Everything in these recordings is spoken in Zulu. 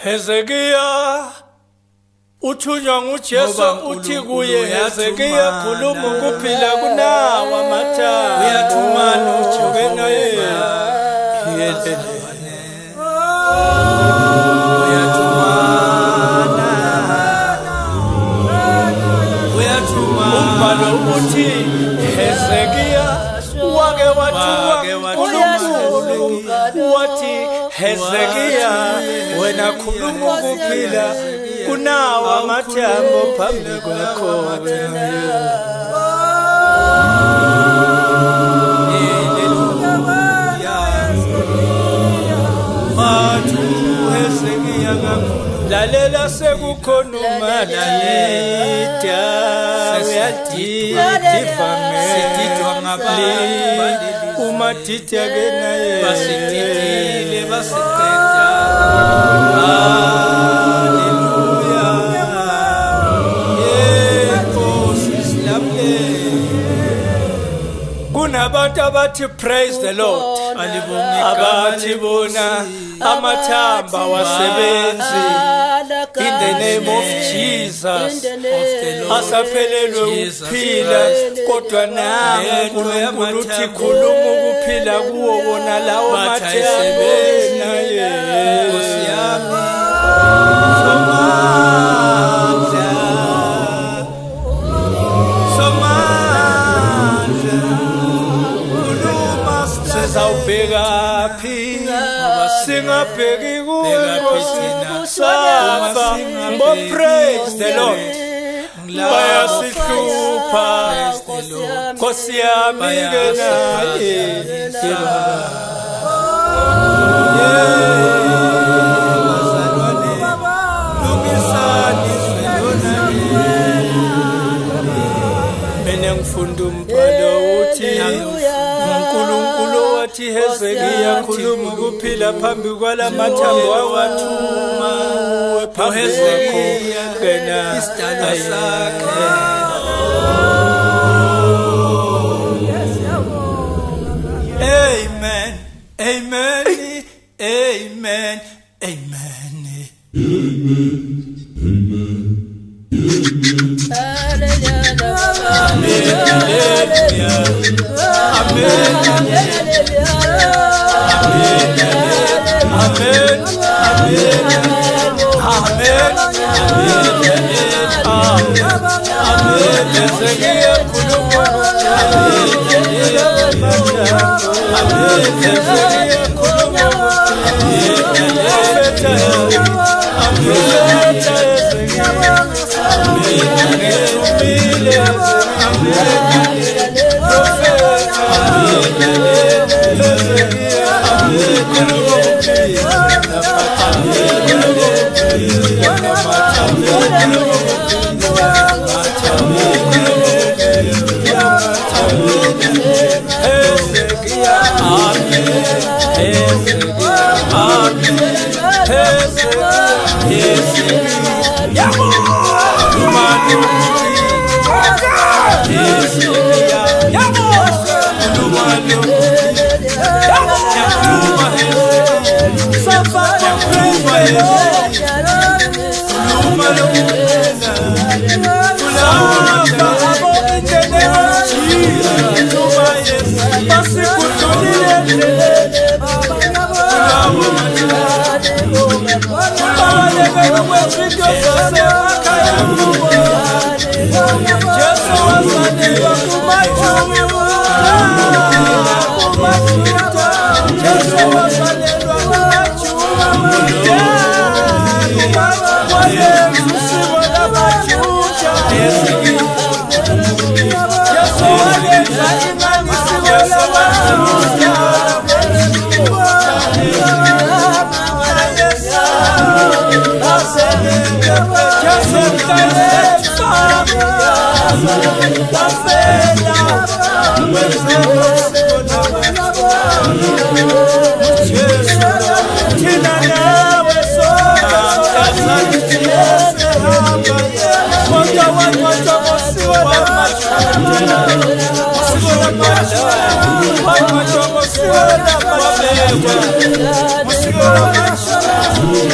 Hezekiya uthunywa nguJesu uthi kuye Hezekiya khuluma ukuphila kunawo amathambo uyathumana ujokena umbhalo uthi Hezekiya wake wathuma wathi Hezekiya wena khuluma ukuphila kunawo amathambo phambi kwakho lalela sekukhona umalida uyadidwa ngabantu umadida ke naye basididile basiqeda haleluya yenkosi silamle kunabantu abathi praise the Lord abathi bona amathamba wasebenzi in the name of Jesus asaphelelwe ukuphila kodwa nangu uNkulunkulu uthi khuluma ukuphila kuwo wona lawo mathamba naye Nkosi yami sizawubheka phi singabheki kuNkosi safa ngo praise the Lord bayasihlupha Nkosi yami ke naye mina ngifunda umbhalo uthi uNkulunkulu wathi Hezekiya khuluma ukuphila phambi kwalamathambo awathuma Hezekiya kena isidalwa sakhe Amen amen amen amen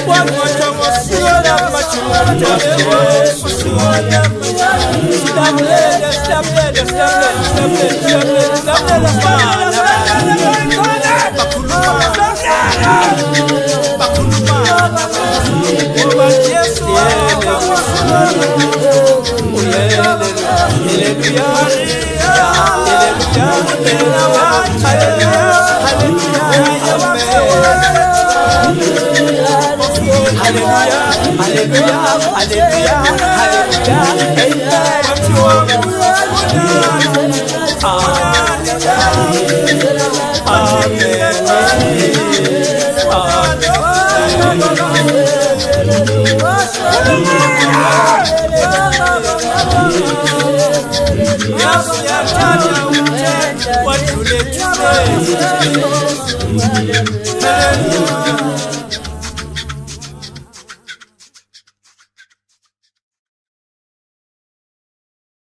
What What you let you say?